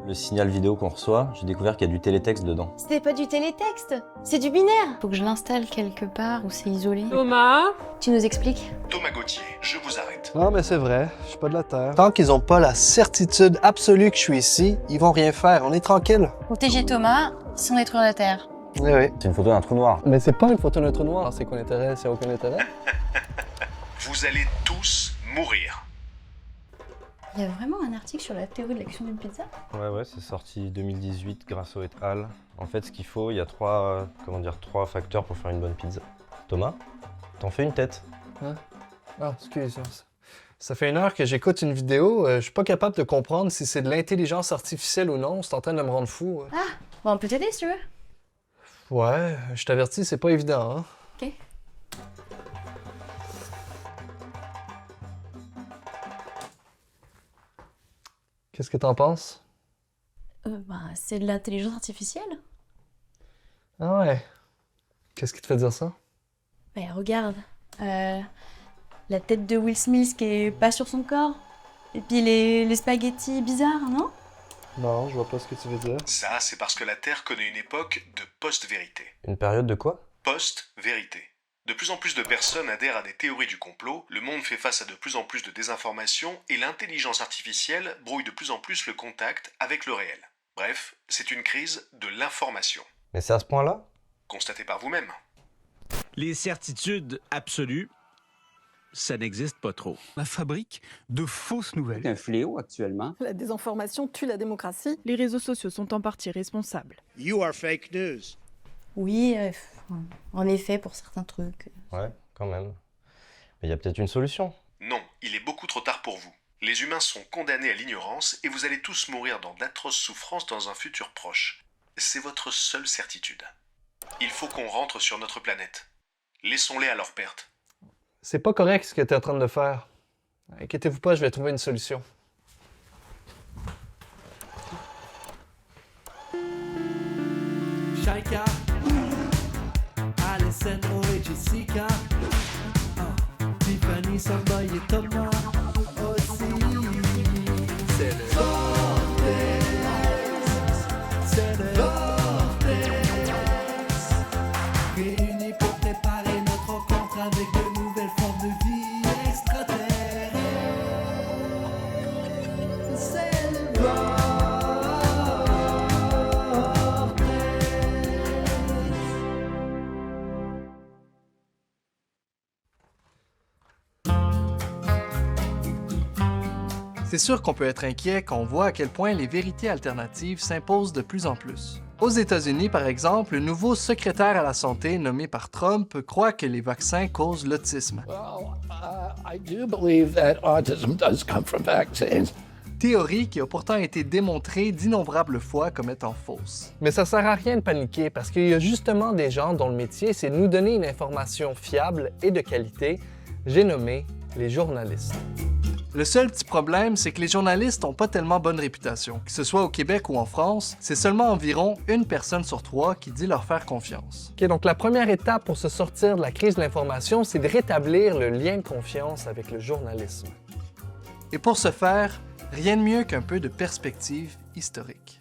Le signal vidéo qu'on reçoit, j'ai découvert qu'il y a du télétexte dedans. C'était pas du télétexte, c'est du binaire. Faut que je l'installe quelque part où c'est isolé. Thomas? Tu nous expliques? Thomas Gauthier, je vous arrête. Non, mais c'est vrai, je suis pas de la Terre. Tant qu'ils ont pas la certitude absolue que je suis ici, ils vont rien faire, on est tranquille. Protéger Thomas sans détruire la Terre. Oui, oui. C'est une photo d'un trou noir. Mais c'est pas une photo d'un trou noir, c'est qu'on intérêt, c'est aucun intérêt. Vous allez tous mourir. Il y a vraiment un article sur la théorie de l'action d'une pizza? Ouais, c'est sorti 2018 grâce au et al. En fait, ce qu'il faut, il y a trois facteurs pour faire une bonne pizza. Thomas, t'en fais une tête. Hein? Ah, excuse. Ça fait 1 heure que j'écoute une vidéo, je suis pas capable de comprendre si c'est de l'intelligence artificielle ou non, c'est en train de me rendre fou. Bon, on peut t'aider si tu veux. Ouais, je t'avertis, c'est pas évident, hein? Ok. Qu'est-ce que t'en penses? C'est de l'intelligence artificielle. Ah ouais. Qu'est-ce qui te fait dire ça? Regarde. La tête de Will Smith qui est pas sur son corps. Et puis les spaghettis bizarres, non? Non, je vois pas ce que tu veux dire. Ça, c'est parce que la Terre connaît une époque de post-vérité. Une période de quoi? Post-vérité. De plus en plus de personnes adhèrent à des théories du complot, le monde fait face à de plus en plus de désinformation et l'intelligence artificielle brouille de plus en plus le contact avec le réel. Bref, c'est une crise de l'information. Mais c'est à ce point-là? Constatez par vous-même. Les certitudes absolues, ça n'existe pas trop. La fabrique de fausses nouvelles. C'est un fléau actuellement. La désinformation tue la démocratie. Les réseaux sociaux sont en partie responsables. You are fake news. Oui, en effet, pour certains trucs. Ouais, quand même. Mais il y a peut-être une solution. Non, il est beaucoup trop tard pour vous. Les humains sont condamnés à l'ignorance et vous allez tous mourir dans d'atroces souffrances dans un futur proche. C'est votre seule certitude. Il faut qu'on rentre sur notre planète. Laissons-les à leur perte. C'est pas correct ce que t'es en train de faire. Inquiétez-vous pas, je vais trouver une solution. Shaika, Alessandro et Jessica, Tiffany, Samboy et Thomas aussi. C'est le Vortex, c'est le Vortex, réunis pour préparer notre rencontre avec de nouvelles formes de vie extraterrestres. C'est le Vortex. C'est sûr qu'on peut être inquiet quand on voit à quel point les vérités alternatives s'imposent de plus en plus. Aux États-Unis, par exemple, le nouveau secrétaire à la santé nommé par Trump croit que les vaccins causent l'autisme. I do believe that autism does come from vaccines. Théorie qui a pourtant été démontrée d'innombrables fois comme étant fausse. Mais ça sert à rien de paniquer parce qu'il y a justement des gens dont le métier c'est de nous donner une information fiable et de qualité, j'ai nommé les journalistes. Le seul petit problème, c'est que les journalistes n'ont pas tellement bonne réputation. Que ce soit au Québec ou en France, c'est seulement environ 1 personne sur 3 qui dit leur faire confiance. Ok, donc la première étape pour se sortir de la crise de l'information, c'est de rétablir le lien de confiance avec le journalisme. Et pour ce faire, rien de mieux qu'un peu de perspective historique.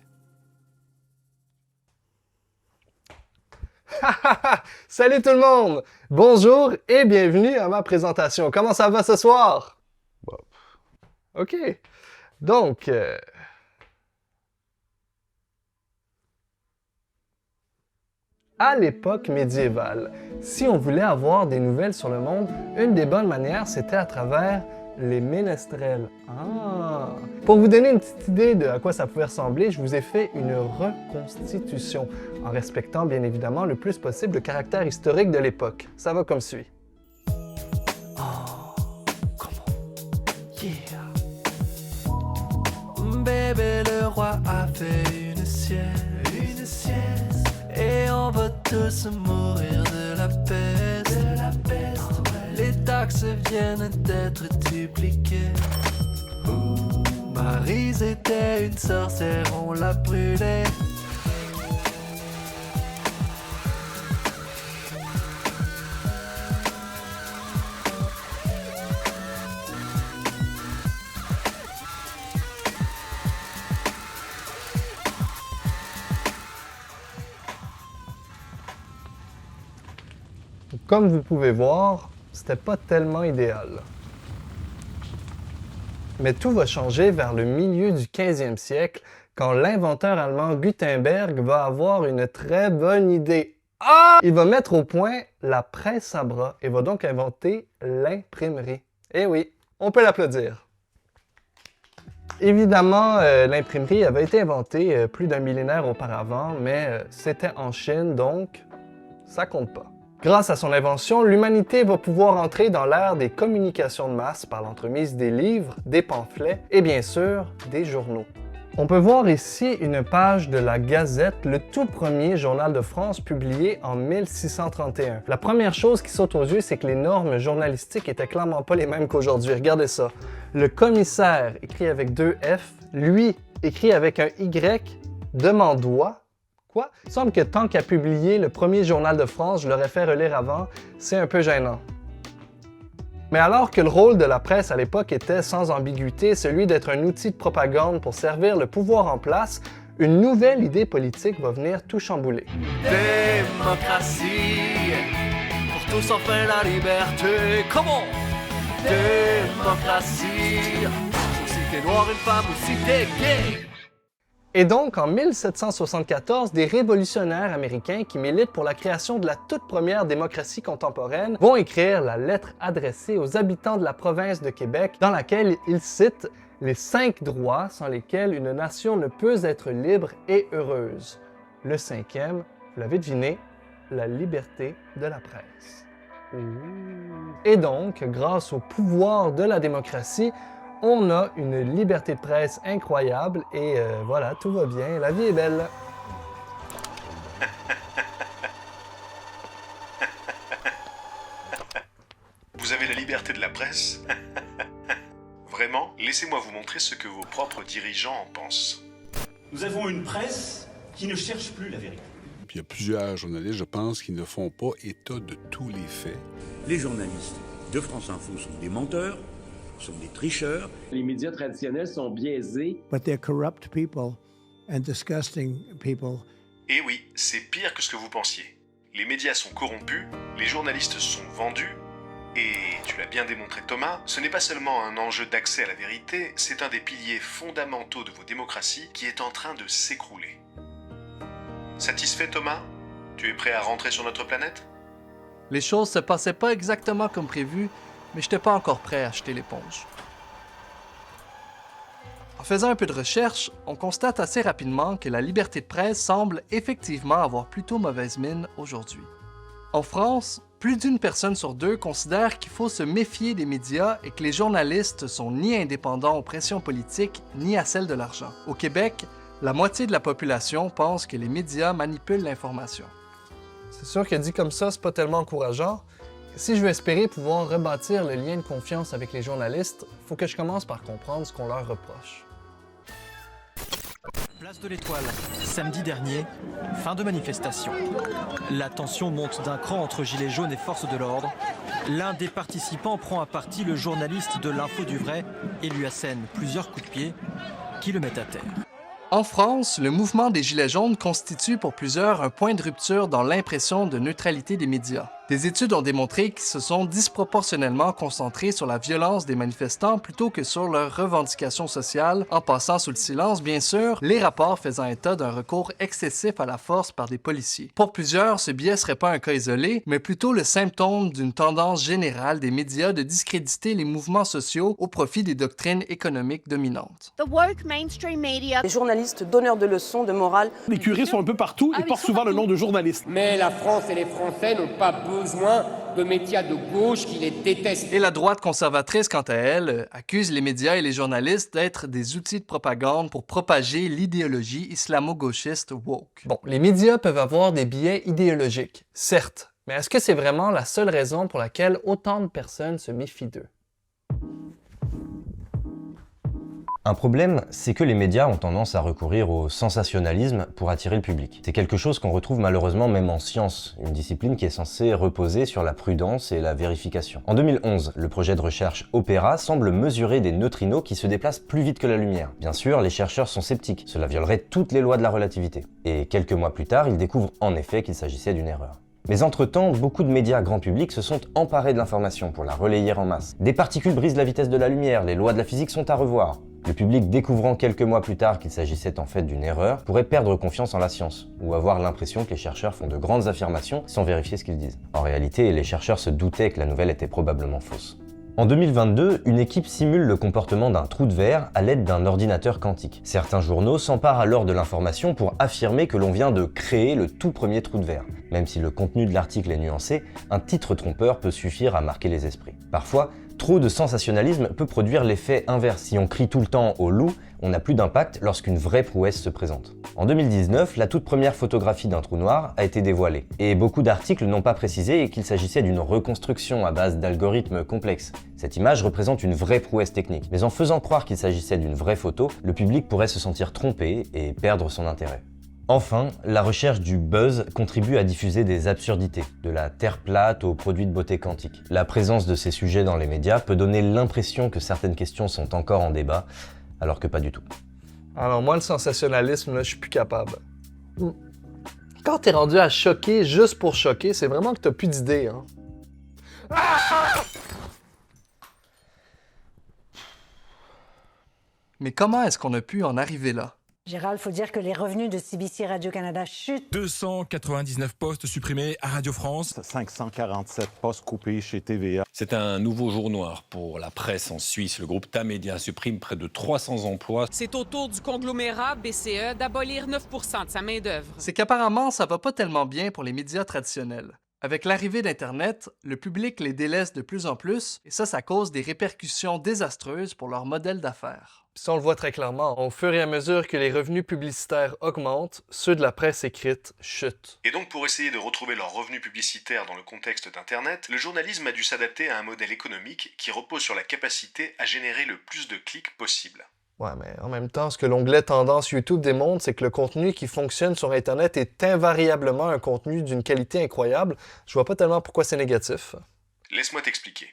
Salut tout le monde! Bonjour et bienvenue à ma présentation. Comment ça va ce soir? OK. Donc, à l'époque médiévale, si on voulait avoir des nouvelles sur le monde, une des bonnes manières, c'était à travers les ménestrels. Ah! Pour vous donner une petite idée de à quoi ça pouvait ressembler, je vous ai fait une reconstitution, en respectant bien évidemment le plus possible le caractère historique de l'époque. Ça va comme suit. Bébé, le roi a fait une sieste, et on va tous mourir de la peste, Les taxes viennent d'être dupliquées. Maryse était une sorcière, on l'a brûlée. Comme vous pouvez voir, c'était pas tellement idéal. Mais tout va changer vers le milieu du 15e siècle, quand l'inventeur allemand Gutenberg va avoir une très bonne idée. Il va mettre au point la presse à bras et va donc inventer l'imprimerie. Eh oui, on peut l'applaudir. Évidemment, l'imprimerie avait été inventée plus d'un millénaire auparavant, mais c'était en Chine, donc ça compte pas. Grâce à son invention, l'humanité va pouvoir entrer dans l'ère des communications de masse par l'entremise des livres, des pamphlets et bien sûr des journaux. On peut voir ici une page de la Gazette, le tout premier journal de France publié en 1631. La première chose qui saute aux yeux, c'est que les normes journalistiques étaient clairement pas les mêmes qu'aujourd'hui. Regardez ça. Le commissaire, écrit avec 2 F, lui, écrit avec un Y, demandois. Quoi? Il semble que tant qu'à publier le premier journal de France, je l'aurais fait relire avant, c'est un peu gênant. Mais alors que le rôle de la presse à l'époque était sans ambiguïté celui d'être un outil de propagande pour servir le pouvoir en place, une nouvelle idée politique va venir tout chambouler. Démocratie, pour tous enfin la liberté, comment? Démocratie, si t'es noir, une femme ou si t'es gay. Et donc, en 1774, des révolutionnaires américains qui militent pour la création de la toute première démocratie contemporaine vont écrire la lettre adressée aux habitants de la province de Québec, dans laquelle ils citent les 5 droits sans lesquels une nation ne peut être libre et heureuse. Le 5e, vous l'avez deviné, la liberté de la presse. Et donc, grâce au pouvoir de la démocratie, on a une liberté de presse incroyable et voilà, tout va bien, la vie est belle. Vous avez la liberté de la presse? Vraiment, laissez-moi vous montrer ce que vos propres dirigeants en pensent. Nous avons une presse qui ne cherche plus la vérité. Il y a plusieurs journalistes, je pense, qui ne font pas état de tous les faits. Les journalistes de France Info sont des menteurs, sont des tricheurs. Les médias traditionnels sont biaisés. But they're corrupt people and disgusting people. Et oui, c'est pire que ce que vous pensiez. Les médias sont corrompus, les journalistes sont vendus, et tu l'as bien démontré Thomas, ce n'est pas seulement un enjeu d'accès à la vérité, c'est un des piliers fondamentaux de vos démocraties qui est en train de s'écrouler. Satisfait Thomas? Tu es prêt à rentrer sur notre planète? Les choses se passaient pas exactement comme prévu, mais j'étais pas encore prêt à jeter l'éponge. En faisant un peu de recherche, on constate assez rapidement que la liberté de presse semble effectivement avoir plutôt mauvaise mine aujourd'hui. En France, plus d'une personne sur 2 considère qu'il faut se méfier des médias et que les journalistes sont ni indépendants aux pressions politiques, ni à celles de l'argent. Au Québec, la moitié de la population pense que les médias manipulent l'information. C'est sûr que dit comme ça, c'est pas tellement encourageant. Si je veux espérer pouvoir rebâtir le lien de confiance avec les journalistes, il faut que je commence par comprendre ce qu'on leur reproche. Place de l'Étoile, samedi dernier, fin de manifestation. La tension monte d'un cran entre gilets jaunes et forces de l'ordre. L'un des participants prend à partie le journaliste de l'Info du Vrai et lui assène plusieurs coups de pied qui le mettent à terre. En France, le mouvement des Gilets jaunes constitue pour plusieurs un point de rupture dans l'impression de neutralité des médias. Des études ont démontré qu'ils se sont disproportionnellement concentrés sur la violence des manifestants plutôt que sur leurs revendications sociales, en passant sous le silence, bien sûr, les rapports faisant état d'un recours excessif à la force par des policiers. Pour plusieurs, ce biais serait pas un cas isolé, mais plutôt le symptôme d'une tendance générale des médias de discréditer les mouvements sociaux au profit des doctrines économiques dominantes. The woke mainstream media. Les journalistes donneurs de leçons de morale. Les curés sont un peu partout et portent souvent le nom de journalistes. Mais la France et les Français n'ont pas besoin de médias de gauche qui les détestent. Et la droite conservatrice, quant à elle, accuse les médias et les journalistes d'être des outils de propagande pour propager l'idéologie islamo-gauchiste woke. Bon, les médias peuvent avoir des biais idéologiques, certes, mais est-ce que c'est vraiment la seule raison pour laquelle autant de personnes se méfient d'eux? Un problème, c'est que les médias ont tendance à recourir au sensationnalisme pour attirer le public. C'est quelque chose qu'on retrouve malheureusement même en science, une discipline qui est censée reposer sur la prudence et la vérification. En 2011, le projet de recherche Opera semble mesurer des neutrinos qui se déplacent plus vite que la lumière. Bien sûr, les chercheurs sont sceptiques, cela violerait toutes les lois de la relativité. Et quelques mois plus tard, ils découvrent en effet qu'il s'agissait d'une erreur. Mais entre-temps, beaucoup de médias grand public se sont emparés de l'information pour la relayer en masse. Des particules brisent la vitesse de la lumière, les lois de la physique sont à revoir. Le public, découvrant quelques mois plus tard qu'il s'agissait en fait d'une erreur, pourrait perdre confiance en la science, ou avoir l'impression que les chercheurs font de grandes affirmations sans vérifier ce qu'ils disent. En réalité, les chercheurs se doutaient que la nouvelle était probablement fausse. En 2022, une équipe simule le comportement d'un trou de verre à l'aide d'un ordinateur quantique. Certains journaux s'emparent alors de l'information pour affirmer que l'on vient de créer le tout premier trou de verre. Même si le contenu de l'article est nuancé, un titre trompeur peut suffire à marquer les esprits. Parfois, trop de sensationnalisme peut produire l'effet inverse. Si on crie tout le temps au loup, on n'a plus d'impact lorsqu'une vraie prouesse se présente. En 2019, la toute première photographie d'un trou noir a été dévoilée, et beaucoup d'articles n'ont pas précisé qu'il s'agissait d'une reconstruction à base d'algorithmes complexes. Cette image représente une vraie prouesse technique, mais en faisant croire qu'il s'agissait d'une vraie photo, le public pourrait se sentir trompé et perdre son intérêt. Enfin, la recherche du buzz contribue à diffuser des absurdités, de la terre plate aux produits de beauté quantique. La présence de ces sujets dans les médias peut donner l'impression que certaines questions sont encore en débat, alors que pas du tout. Alors moi, le sensationnalisme, là, je suis plus capable. Quand t'es rendu à choquer juste pour choquer, c'est vraiment que t'as plus d'idées, hein. Mais comment est-ce qu'on a pu en arriver là? Gérald, faut dire que les revenus de CBC Radio-Canada chutent. 299 postes supprimés à Radio France. 547 postes coupés chez TVA. C'est un nouveau jour noir pour la presse en Suisse. Le groupe Tamedia supprime près de 300 emplois. C'est au tour du conglomérat BCE d'abolir 9 % de sa main-d'œuvre. C'est qu'apparemment, ça va pas tellement bien pour les médias traditionnels. Avec l'arrivée d'Internet, le public les délaisse de plus en plus, et ça cause des répercussions désastreuses pour leur modèle d'affaires. Puis ça, on le voit très clairement. Au fur et à mesure que les revenus publicitaires augmentent, ceux de la presse écrite chutent. Et donc pour essayer de retrouver leurs revenus publicitaires dans le contexte d'Internet, le journalisme a dû s'adapter à un modèle économique qui repose sur la capacité à générer le plus de clics possible. Ouais, mais en même temps, ce que l'onglet Tendance YouTube démontre, c'est que le contenu qui fonctionne sur Internet est invariablement un contenu d'une qualité incroyable. Je vois pas tellement pourquoi c'est négatif. Laisse-moi t'expliquer.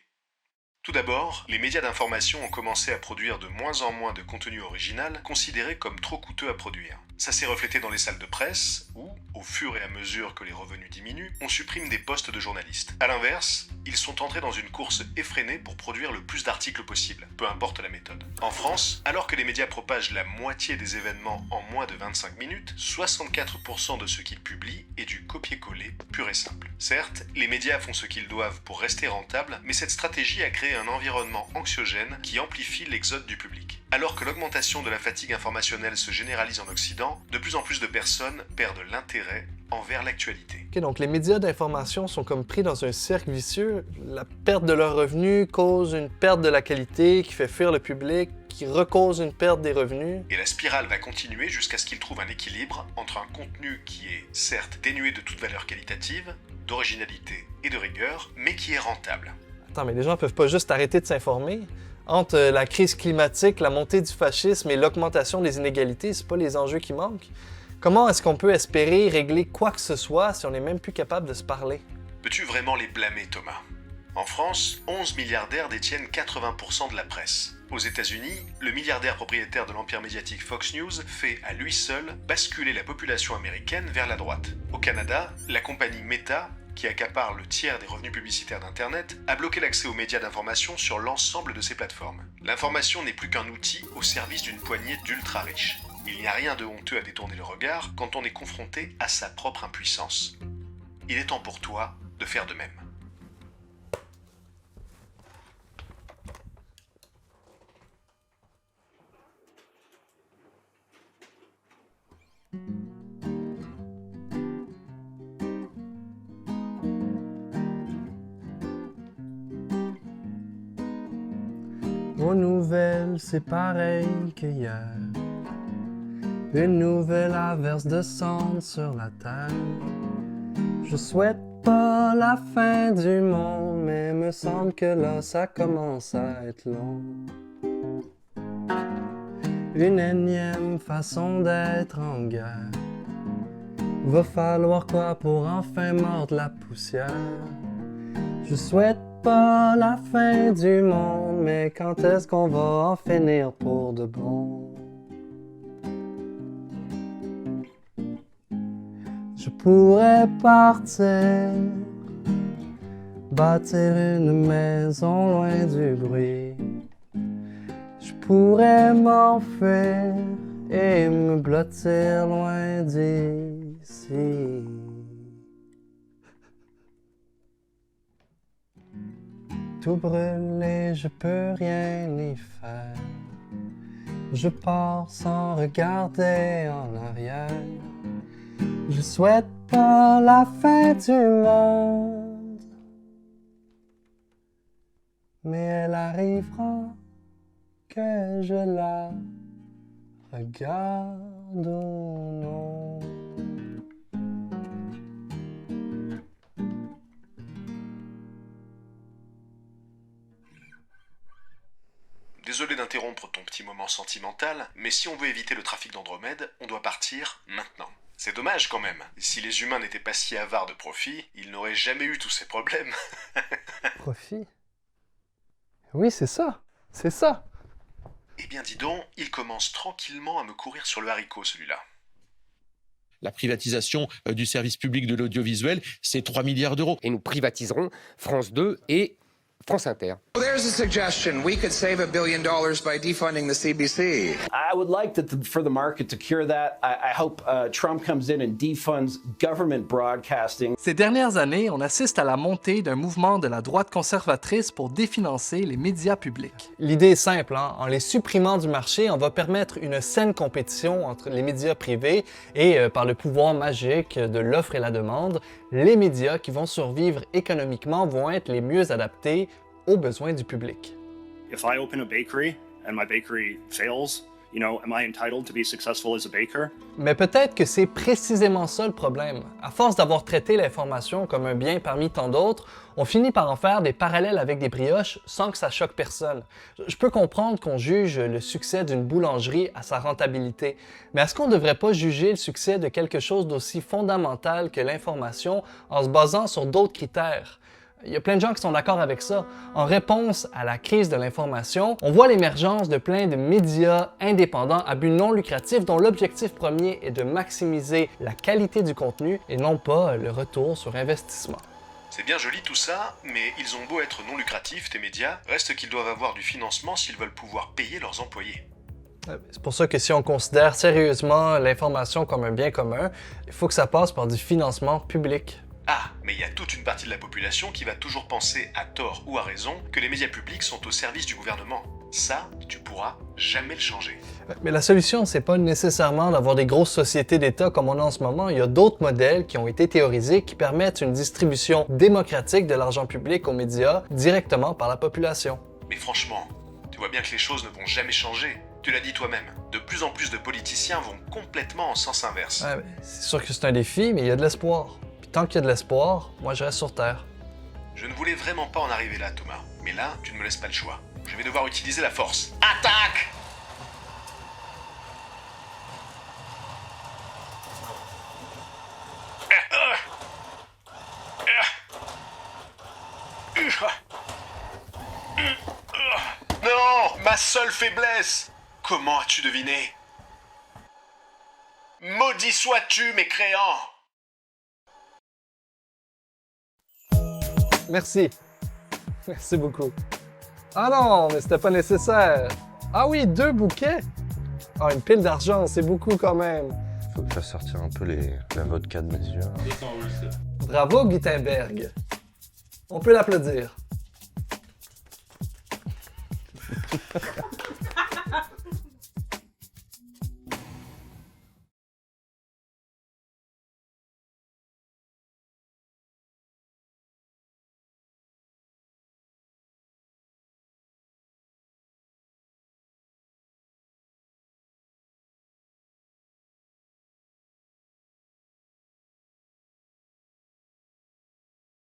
Tout d'abord, les médias d'information ont commencé à produire de moins en moins de contenu original, considéré comme trop coûteux à produire. Ça s'est reflété dans les salles de presse, où, au fur et à mesure que les revenus diminuent, on supprime des postes de journalistes. A l'inverse, ils sont entrés dans une course effrénée pour produire le plus d'articles possible, peu importe la méthode. En France, alors que les médias propagent la moitié des événements en moins de 25 minutes, 64% de ce qu'ils publient est du copier-coller pur et simple. Certes, les médias font ce qu'ils doivent pour rester rentables, mais cette stratégie a créé un environnement anxiogène qui amplifie l'exode du public. Alors que l'augmentation de la fatigue informationnelle se généralise en Occident, de plus en plus de personnes perdent l'intérêt envers l'actualité. Ok, donc les médias d'information sont comme pris dans un cercle vicieux. La perte de leurs revenus cause une perte de la qualité qui fait fuir le public, qui recause une perte des revenus. Et la spirale va continuer jusqu'à ce qu'ils trouvent un équilibre entre un contenu qui est certes dénué de toute valeur qualitative, d'originalité et de rigueur, mais qui est rentable. Attends, mais les gens peuvent pas juste arrêter de s'informer. Entre la crise climatique, la montée du fascisme et l'augmentation des inégalités, c'est pas les enjeux qui manquent. Comment est-ce qu'on peut espérer régler quoi que ce soit si on n'est même plus capable de se parler? Peux-tu vraiment les blâmer, Thomas? En France, 11 milliardaires détiennent 80% de la presse. Aux États-Unis, le milliardaire propriétaire de l'empire médiatique Fox News fait à lui seul basculer la population américaine vers la droite. Au Canada, la compagnie Meta, qui accapare le tiers des revenus publicitaires d'Internet, a bloqué l'accès aux médias d'information sur l'ensemble de ses plateformes. L'information n'est plus qu'un outil au service d'une poignée d'ultra-riches. Il n'y a rien de honteux à détourner le regard quand on est confronté à sa propre impuissance. Il est temps pour toi de faire de même. Aux nouvelles, c'est pareil qu'hier. Une nouvelle averse de cendre sur la terre. Je souhaite pas la fin du monde, mais me semble que là, ça commence à être long. Une énième façon d'être en guerre. Va falloir quoi pour enfin mordre la poussière? Je souhaite pas la fin du monde, mais quand est-ce qu'on va en finir pour de bon? Je pourrais partir, bâtir une maison loin du bruit. Je pourrais m'enfuir et me blottir loin d'ici. Tout brûlé, je peux rien y faire. Je pars sans regarder en arrière. Je souhaite pas la fin du monde, mais elle arrivera que je la regarde ou non. Désolé d'interrompre ton petit moment sentimental, mais si on veut éviter le trafic d'Andromède, on doit partir maintenant. C'est dommage quand même. Si les humains n'étaient pas si avares de profit, ils n'auraient jamais eu tous ces problèmes. Profit? Oui, c'est ça. C'est ça. Eh bien dis donc, il commence tranquillement à me courir sur le haricot celui-là. La privatisation du service public de l'audiovisuel, c'est 3 milliards d'euros. Et nous privatiserons France 2 et France Inter. There's a suggestion. We could save $1 billion by defunding the CBC. I would like for the market to cure that. I hope Trump comes in and defunds government broadcasting. Ces dernières années, on assiste à la montée d'un mouvement de la droite conservatrice pour définancer les médias publics. L'idée est simple, hein? En les supprimant du marché, on va permettre une saine compétition entre les médias privés et par le pouvoir magique de l'offre et la demande, les médias qui vont survivre économiquement vont être les mieux adaptés aux besoins du public. If I open a bakery and my bakery fails, am I entitled to be successful as a baker? Mais peut-être que c'est précisément ça le problème. À force d'avoir traité l'information comme un bien parmi tant d'autres, on finit par en faire des parallèles avec des brioches sans que ça choque personne. Je peux comprendre qu'on juge le succès d'une boulangerie à sa rentabilité, mais est-ce qu'on ne devrait pas juger le succès de quelque chose d'aussi fondamental que l'information en se basant sur d'autres critères? Il y a plein de gens qui sont d'accord avec ça. En réponse à la crise de l'information, on voit l'émergence de plein de médias indépendants à but non lucratif dont l'objectif premier est de maximiser la qualité du contenu et non pas le retour sur investissement. C'est bien joli tout ça, mais ils ont beau être non lucratifs, tes médias, reste qu'ils doivent avoir du financement s'ils veulent pouvoir payer leurs employés. C'est pour ça que si on considère sérieusement l'information comme un bien commun, il faut que ça passe par du financement public. Ah, mais il y a toute une partie de la population qui va toujours penser, à tort ou à raison, que les médias publics sont au service du gouvernement. Ça, tu pourras jamais le changer. Mais la solution, c'est pas nécessairement d'avoir des grosses sociétés d'État comme on a en ce moment. Il y a d'autres modèles qui ont été théorisés qui permettent une distribution démocratique de l'argent public aux médias directement par la population. Mais franchement, tu vois bien que les choses ne vont jamais changer. Tu l'as dit toi-même, de plus en plus de politiciens vont complètement en sens inverse. Ouais, c'est sûr que c'est un défi, mais il y a de l'espoir. Tant qu'il y a de l'espoir, moi je reste sur Terre. Je ne voulais vraiment pas en arriver là, Thomas. Mais là, tu ne me laisses pas le choix. Je vais devoir utiliser la force. Attaque! Non! Ma seule faiblesse! Comment as-tu deviné? Maudit sois-tu, mécréant! Merci. Merci beaucoup. Ah non, mais c'était pas nécessaire. Ah oui, 2 bouquets. Ah, une pile d'argent, c'est beaucoup quand même. Faut que je fasse sortir un peu la vodka de mes yeux. Bravo, Gutenberg. On peut l'applaudir.